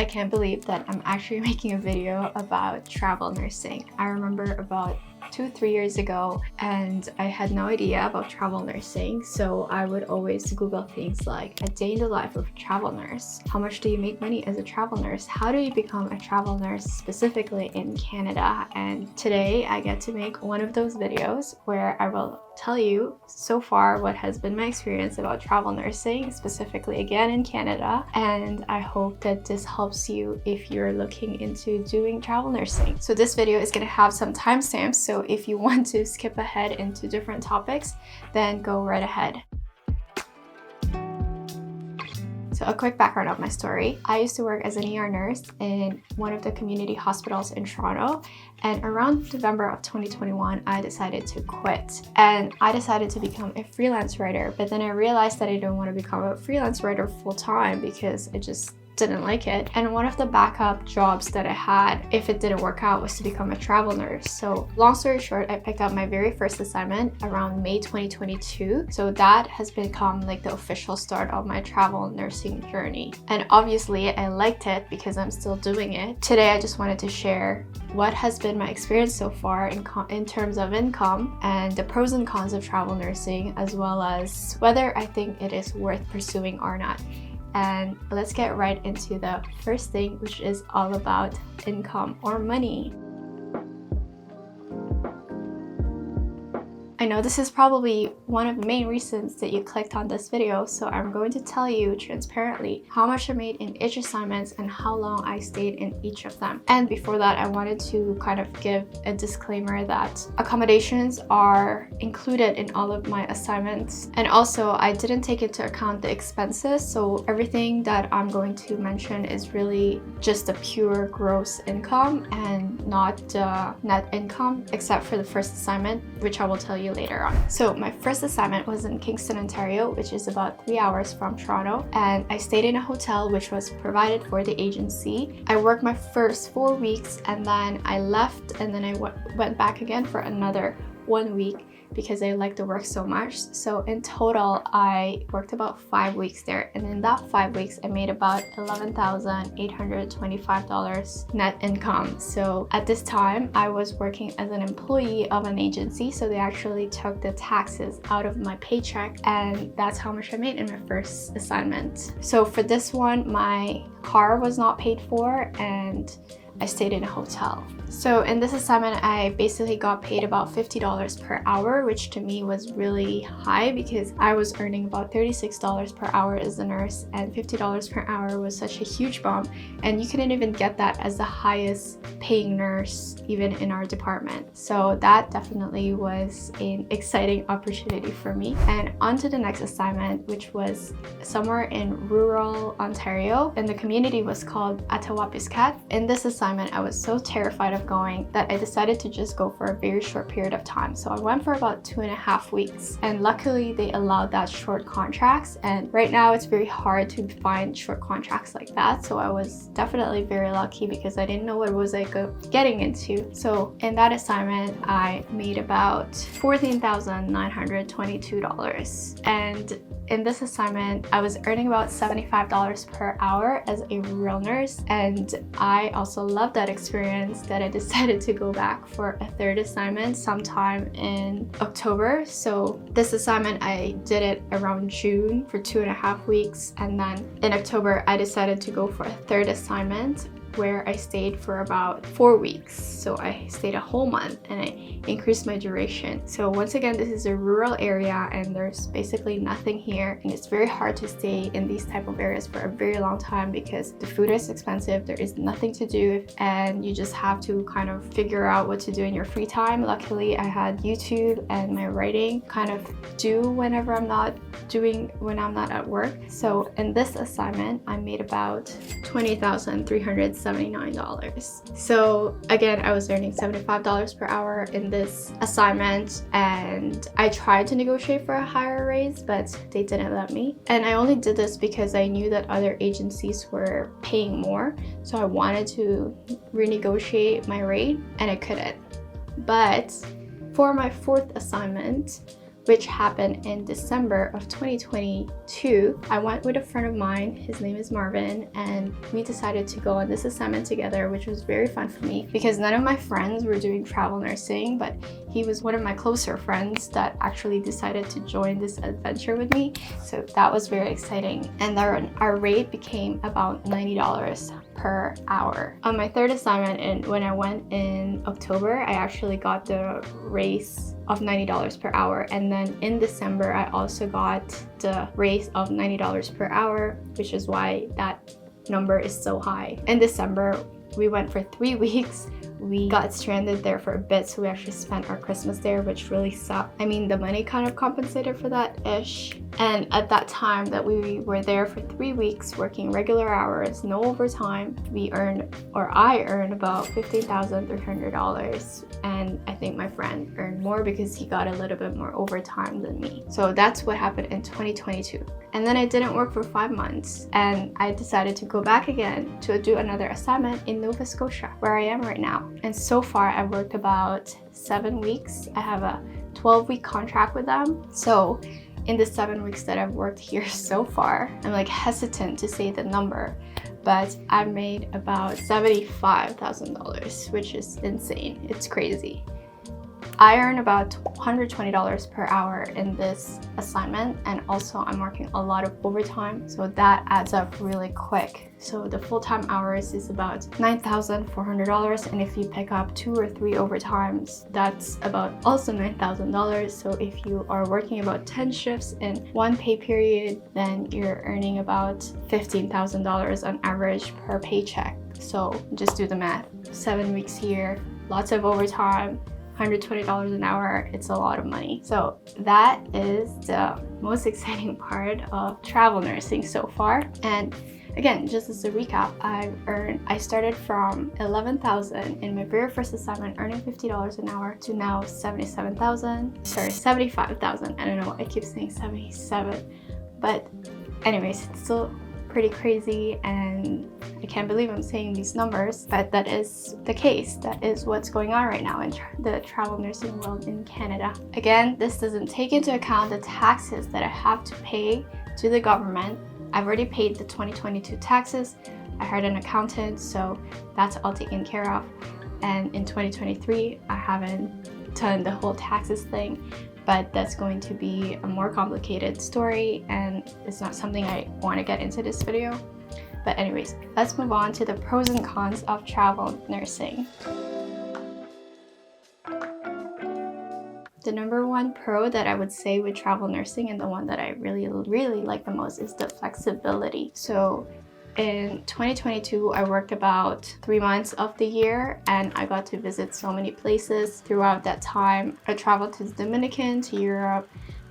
I can't believe that I'm actually making a video about travel nursing. I remember about 2-3 years ago and I had no idea about travel nursing, so I would always Google things like a day in the life of a travel nurse. How much do you make money as a travel nurse? How do you become a travel nurse specifically in Canada? And today I get to make one of those videos where I will tell you so far what has been my experience about travel nursing, specifically again in Canada, and I hope that this helps you if you're looking into doing travel nursing. So this video is going to have some timestamps, so if you want to skip ahead into different topics, then go right ahead. So a quick background of my story. I used to work as an ER nurse in one of the community hospitals in Toronto, and around November of 2021, I decided to quit. And I decided to become a freelance writer, but then I realized that I didn't want to become a freelance writer full-time because I just didn't like it. And one of the backup jobs that I had, if it didn't work out, was to become a travel nurse. So long story short, I picked up my very first assignment around May 2022. So that has become like the official start of my travel nursing journey. And obviously I liked it because I'm still doing it. Today I just wanted to share what has been my experience so far in terms of income and the pros and cons of travel nursing, as well as whether I think it is worth pursuing or not. And let's get right into the first thing, which is all about income or money. I know this is probably one of the main reasons that you clicked on this video, so I'm going to tell you transparently how much I made in each assignment and how long I stayed in each of them. And before that, I wanted to kind of give a disclaimer that accommodations are included in all of my assignments. And also, I didn't take into account the expenses, so everything that I'm going to mention is really just the pure gross income and not the net income, except for the first assignment, which I will tell you later on. So my first assignment was in Kingston, Ontario, which is about 3 hours from Toronto, and I stayed in a hotel which was provided for the agency. I worked my first 4 weeks and then I left, and then I went back again for another 1 week because I liked the work so much. So in total, I worked about 5 weeks there, and in that 5 weeks, I made about $11,825 net income. So at this time, I was working as an employee of an agency, so they actually took the taxes out of my paycheck, and that's how much I made in my first assignment. So for this one, my car was not paid for, and I stayed in a hotel. So in this assignment, I basically got paid about $50 per hour, which to me was really high because I was earning about $36 per hour as a nurse, and $50 per hour was such a huge bump, and you couldn't even get that as the highest paying nurse even in our department. So that definitely was an exciting opportunity for me. And on to the next assignment, which was somewhere in rural Ontario, and the community was called Atawapiskat. In this assignment, I was so terrified of going that I decided to just go for a very short period of time. So I went for about 2.5 weeks, and luckily they allowed that short contracts, and right now it's very hard to find short contracts like that. So I was definitely very lucky because I didn't know what was I getting into. So in that assignment, I made about $14,922, and in this assignment, I was earning about $75 per hour as a rural nurse, and I also loved that experience that I decided to go back for a third assignment sometime in October. So this assignment, I did it around June for 2.5 weeks, and then in October, I decided to go for a third assignment where I stayed for about 4 weeks. So I stayed a whole month and I increased my duration. So once again, this is a rural area and there's basically nothing here, and it's very hard to stay in these type of areas for a very long time because the food is expensive, there is nothing to do, and you just have to kind of figure out what to do in your free time. Luckily, I had YouTube and my writing kind of do whenever I'm not at work. So in this assignment, I made about $20,379. So again, I was earning $75 per hour in this assignment, and I tried to negotiate for a higher raise, but they didn't let me. And I only did this because I knew that other agencies were paying more, so I wanted to renegotiate my rate and I couldn't. But for my fourth assignment, which happened in December of 2022. I went with a friend of mine, his name is Marvin, and we decided to go on this assignment together, which was very fun for me because none of my friends were doing travel nursing, but he was one of my closer friends that actually decided to join this adventure with me. So that was very exciting. And our rate became about $90 per hour. On my third assignment, and when I went in October, I actually got the raise of $90 per hour. And then in December, I also got the raise of $90 per hour, which is why that number is so high. In December, we went for 3 weeks. We got stranded there for a bit, so we actually spent our Christmas there, which really sucked. I mean, the money kind of compensated for that-ish. And at that time that we were there for 3 weeks, working regular hours, no overtime, I earned about $15,300. And I think my friend earned more because he got a little bit more overtime than me. So that's what happened in 2022. And then I didn't work for 5 months, and I decided to go back again to do another assignment in Nova Scotia, where I am right now. And so far I've worked about 7 weeks. I have a 12-week contract with them. So in the 7 weeks that I've worked here so far, I'm like hesitant to say the number, but I made about $75,000, which is insane. It's crazy. I earn about $120 per hour in this assignment, and also I'm working a lot of overtime, so that adds up really quick. So the full-time hours is about $9,400, and if you pick up 2 or 3 overtimes, that's about also $9,000. So if you are working about 10 shifts in one pay period, then you're earning about $15,000 on average per paycheck. So just do the math. 7 weeks here, lots of overtime, $120 an hour, it's a lot of money. So that is the most exciting part of travel nursing so far. And again, just as a recap, I started from $11,000 in my very first assignment, earning $50 an hour, to now $75,000. I don't know, I keep saying 77, but anyways, it's still pretty crazy, and I can't believe I'm saying these numbers, but that is the case. That is what's going on right now in the travel nursing world in Canada. Again, this doesn't take into account the taxes that I have to pay to the government. I've already paid the 2022 taxes. I hired an accountant, so that's all taken care of. And in 2023, I haven't done the whole taxes thing, but that's going to be a more complicated story, and it's not something I want to get into this video. But anyways, let's move on to the pros and cons of travel nursing. The number one pro that I would say with travel nursing, and the one that I really like the most, is the flexibility. So in 2022, I worked about 3 months of the year, and I got to visit so many places throughout that time. I traveled to the Dominican, to Europe,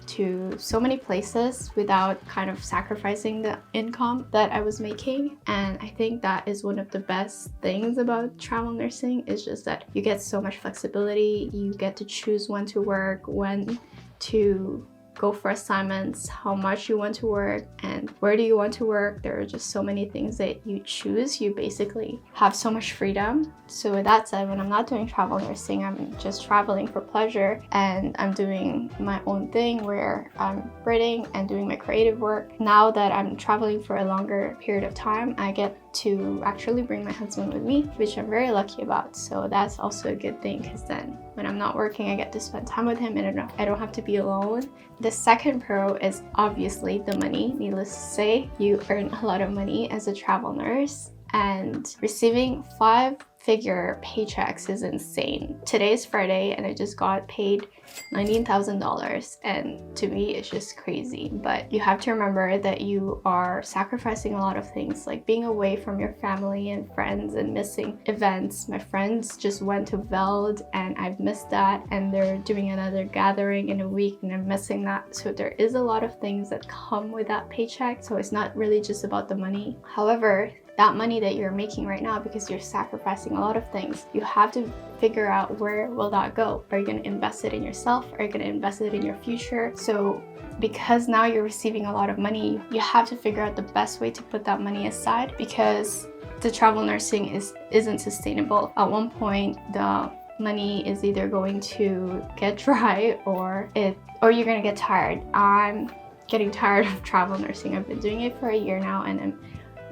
to so many places without kind of sacrificing the income that I was making. And I think that is one of the best things about travel nursing, is just that you get so much flexibility. You get to choose when to work, when to go for assignments, how much you want to work, and where do you want to work. There are just so many things that you choose. You basically have so much freedom. So with that said, when I'm not doing travel nursing, I'm just traveling for pleasure, and I'm doing my own thing where I'm writing and doing my creative work. Now that I'm traveling for a longer period of time, I get to actually bring my husband with me, which I'm very lucky about. So that's also a good thing, because then when I'm not working, I get to spend time with him, and I don't have to be alone. The second pro is obviously the money. Needless to say, you earn a lot of money as a travel nurse, and receiving 5-figure paychecks is insane. Today's Friday, and I just got paid $19,000, and to me it's just crazy. But you have to remember that you are sacrificing a lot of things, like being away from your family and friends and missing events. My friends just went to Veld, and I've missed that, and they're doing another gathering in a week, and I'm missing that. So there is a lot of things that come with that paycheck, so it's not really just about the money. However, that money that you're making right now, because you're sacrificing a lot of things, you have to figure out, where will that go? Are you going to invest it in yourself? Are you going to invest it in your future? So because now you're receiving a lot of money, you have to figure out the best way to put that money aside, because the travel nursing isn't sustainable. At one point, the money is either going to get dry or you're gonna get tired. I'm getting tired of travel nursing. I've been doing it for a year now, and I'm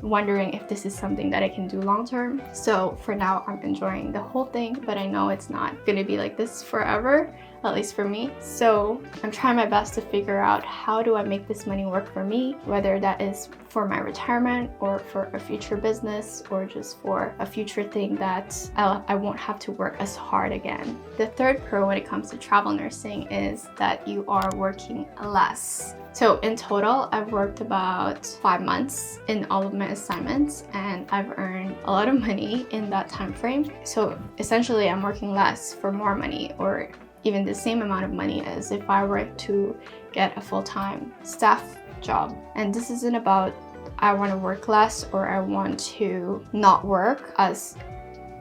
wondering if this is something that I can do long term. So for now, I'm enjoying the whole thing, but I know it's not gonna be like this forever, at least for me. So I'm trying my best to figure out how do I make this money work for me, whether that is for my retirement or for a future business or just for a future thing that I won't have to work as hard again. The third pro when it comes to travel nursing is that you are working less. So in total, I've worked about 5 months in all of my assignments, and I've earned a lot of money in that time frame. So essentially, I'm working less for more money, or even the same amount of money as if I were to get a full-time staff job. And this isn't about I want to work less or I want to not work, as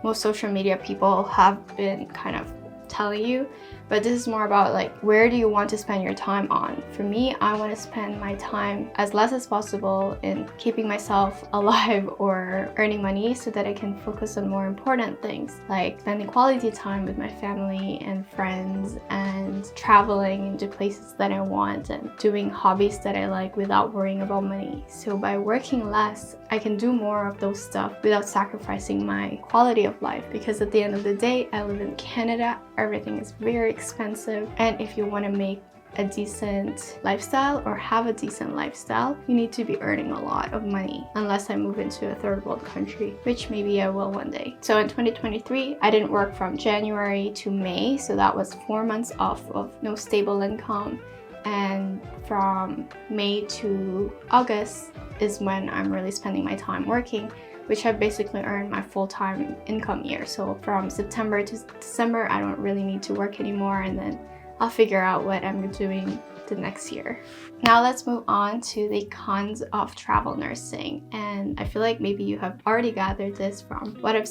most social media people have been kind of telling you, but this is more about like, where do you want to spend your time on? For me, I want to spend my time as less as possible in keeping myself alive or earning money so that I can focus on more important things, like spending quality time with my family and friends and traveling into places that I want and doing hobbies that I like without worrying about money. So by working less, I can do more of those stuff without sacrificing my quality of life, because at the end of the day, I live in Canada. Everything is very expensive, and if you want to make a decent lifestyle or have a decent lifestyle, you need to be earning a lot of money, unless I move into a third world country, which maybe I will one day. So in 2023, I didn't work from January to May, so that was 4 months off of no stable income, and from May to August is when I'm really spending my time working, which I basically earned my full-time income year. So from September to December, I don't really need to work anymore, and then I'll figure out what I'm doing the next year. Now let's move on to the cons of travel nursing. And I feel like maybe you have already gathered this from what I've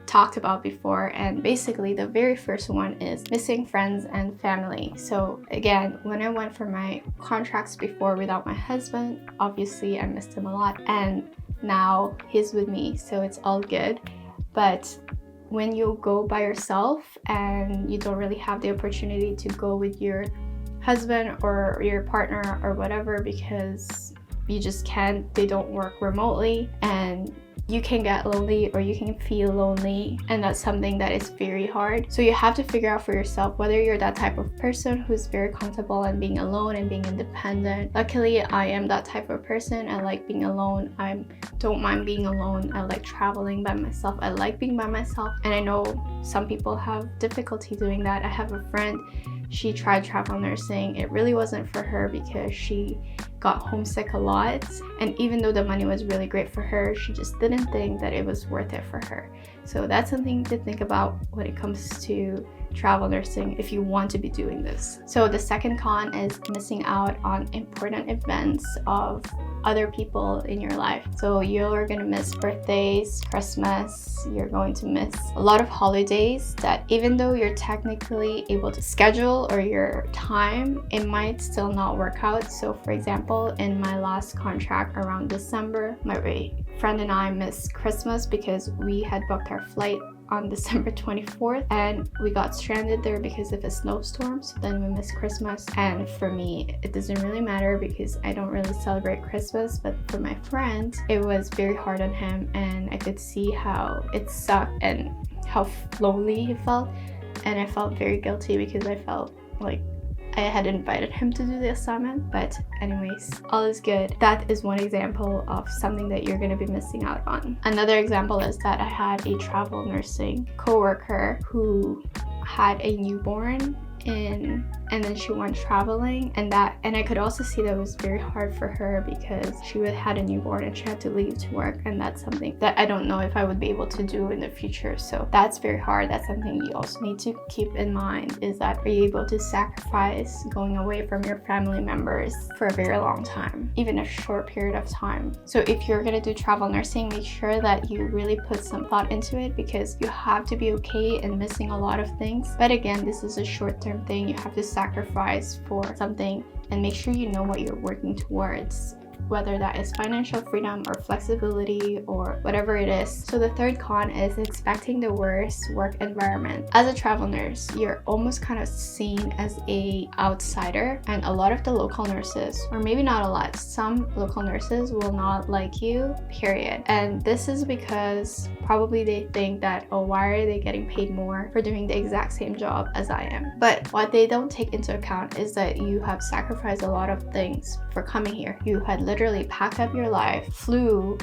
talked about before, and basically the very first one is missing friends and family. So again, when I went for my contracts before without my husband, obviously I missed him a lot, and now he's with me, so it's all good. But when you go by yourself and you don't really have the opportunity to go with your husband or your partner or whatever, because you just can't, they don't work remotely, and you can get lonely or you can feel lonely, and that's something that is very hard. So you have to figure out for yourself whether you're that type of person who's very comfortable in being alone and being independent. Luckily, I am that type of person. I like being alone. I don't mind being alone. I like traveling by myself. I like being by myself, and I know some people have difficulty doing that. I have a friend, she tried travel nursing. It really wasn't for her because she got homesick a lot, and even though the money was really great for her, she just didn't think that it was worth it for her. So that's something to think about when it comes to travel nursing if you want to be doing this. So the second con is missing out on important events of other people in your life. So you're going to miss birthdays, Christmas, you're going to miss a lot of holidays that even though you're technically able to schedule or your time, it might still not work out. So for example, in my last contract around December, my friend and I missed Christmas because we had booked our flight on December 24th, and we got stranded there because of a snowstorm, so then we missed Christmas. And for me, it doesn't really matter because I don't really celebrate Christmas, but for my friend, it was very hard on him, and I could see how it sucked and how lonely he felt, and I felt very guilty because I felt like I had invited him to do the assignment. But anyways, all is good. That is one example of something that you're going to be missing out on. Another example is that I had a travel nursing coworker who had a newborn and then she went traveling, and I could also see that it was very hard for her because she had a newborn and she had to leave to work, and that's something that I don't know if I would be able to do in the future. So that's very hard. That's something you also need to keep in mind, is that are you able to sacrifice going away from your family members for a very long time, even a short period of time. So if you're going to do travel nursing, make sure that you really put some thought into it, because you have to be okay in missing a lot of things. But again, this is a short-term thing. You have to sacrifice for something, and make sure you know what you're working towards. whether that is financial freedom or flexibility or whatever it is. So the third con is expecting the worst work environment. As a travel nurse, you're almost kind of seen as a outsider, and a lot of the local nurses, or maybe not a lot, some local nurses will not like you, period. And this is because probably they think that, oh, why are they getting paid more for doing the exact same job as I am? But what they don't take into account is that you have sacrificed a lot of things for coming here. You had literally packed up your life, flew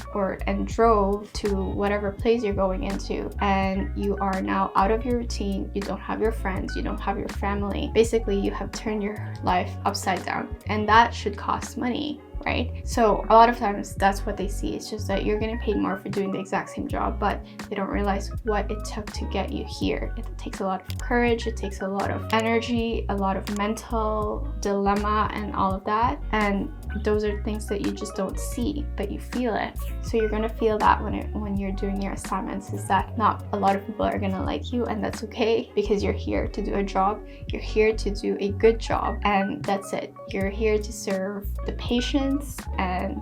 and drove to whatever place you're going into, and you are now out of your routine. You don't have your friends, you don't have your family. Basically, you have turned your life upside down, and that should cost money, right? So a lot of times that's what they see. It's just that you're getting paid more for doing the exact same job, but they don't realize what it took to get you here. It takes a lot of courage, it takes a lot of energy, a lot of mental dilemma and all of that. And those are things that you just don't see, but you feel it. So you're gonna feel that when you're doing your assignments, is that not a lot of people are gonna like you, and that's okay, because you're here to do a job. You're here to do a good job, and that's it. You're here to serve the patients, and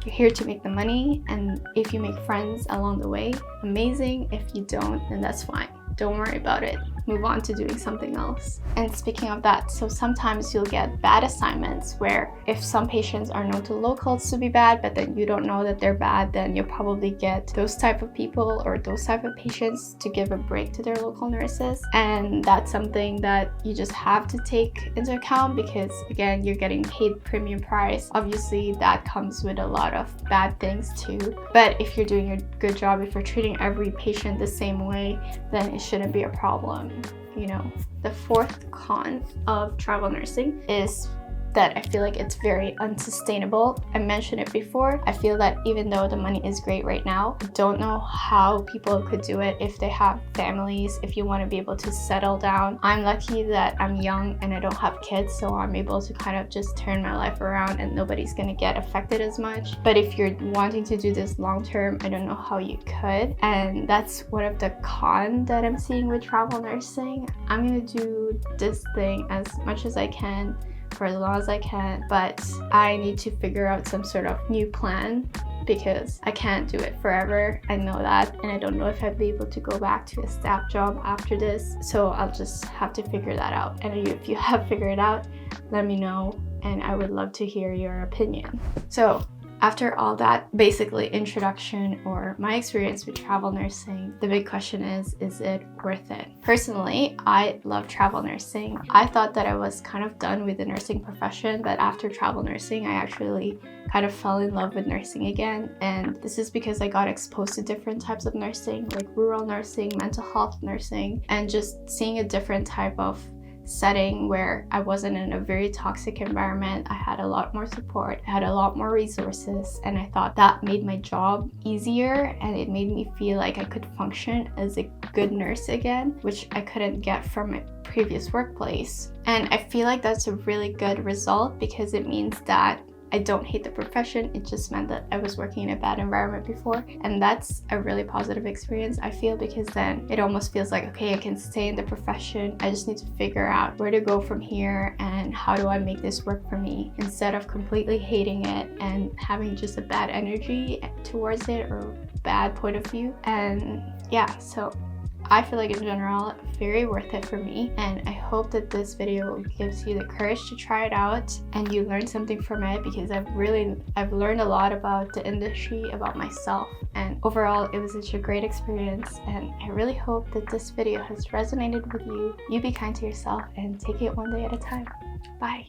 you're here to make the money. And if you make friends along the way, amazing. If you don't, then that's fine. Don't worry about it. Move on to doing something else. And speaking of that, so sometimes you'll get bad assignments where if some patients are known to locals to be bad, but then you don't know that they're bad, then you'll probably get those type of people or those type of patients to give a break to their local nurses. And that's something that you just have to take into account, because again, you're getting paid premium price. Obviously, that comes with a lot of bad things too. But if you're doing a good job, if you're treating every patient the same way, then it shouldn't be a problem. You know, the fourth con of travel nursing is that I feel like it's very unsustainable. I mentioned it before. I feel that even though the money is great right now, I don't know how people could do it if they have families, if you want to be able to settle down. I'm lucky that I'm young and I don't have kids, so I'm able to kind of just turn my life around and nobody's going to get affected as much. But if you're wanting to do this long term, I don't know how you could. And that's one of the cons that I'm seeing with travel nursing. I'm going to do this thing as much as I can, for as long as I can, but I need to figure out some sort of new plan, because I can't do it forever. I know that, and I don't know if I'll be able to go back to a staff job after this, so I'll just have to figure that out. And if you have figured it out, let me know, and I would love to hear your opinion. So after all that basically introduction or my experience with travel nursing, the big question is it worth it? Personally, I love travel nursing. I thought that I was kind of done with the nursing profession, but after travel nursing, I actually kind of fell in love with nursing again. And this is because I got exposed to different types of nursing, like rural nursing, mental health nursing, and just seeing a different type of setting where I wasn't in a very toxic environment. I had a lot more support, I had a lot more resources, and I thought that made my job easier, and it made me feel like I could function as a good nurse again, which I couldn't get from my previous workplace. And I feel like that's a really good result, because it means that I don't hate the profession. It just meant that I was working in a bad environment before, and that's a really positive experience, I feel, because then it almost feels like, okay, I can stay in the profession. I just need to figure out where to go from here and how do I make this work for me, instead of completely hating it and having just a bad energy towards it or bad point of view. And yeah, so I feel like in general, very worth it for me, and I hope that this video gives you the courage to try it out and you learn something from it, because I've learned a lot about the industry, about myself, and overall it was such a great experience. And I really hope that this video has resonated with you. You be kind to yourself and take it one day at a time. Bye.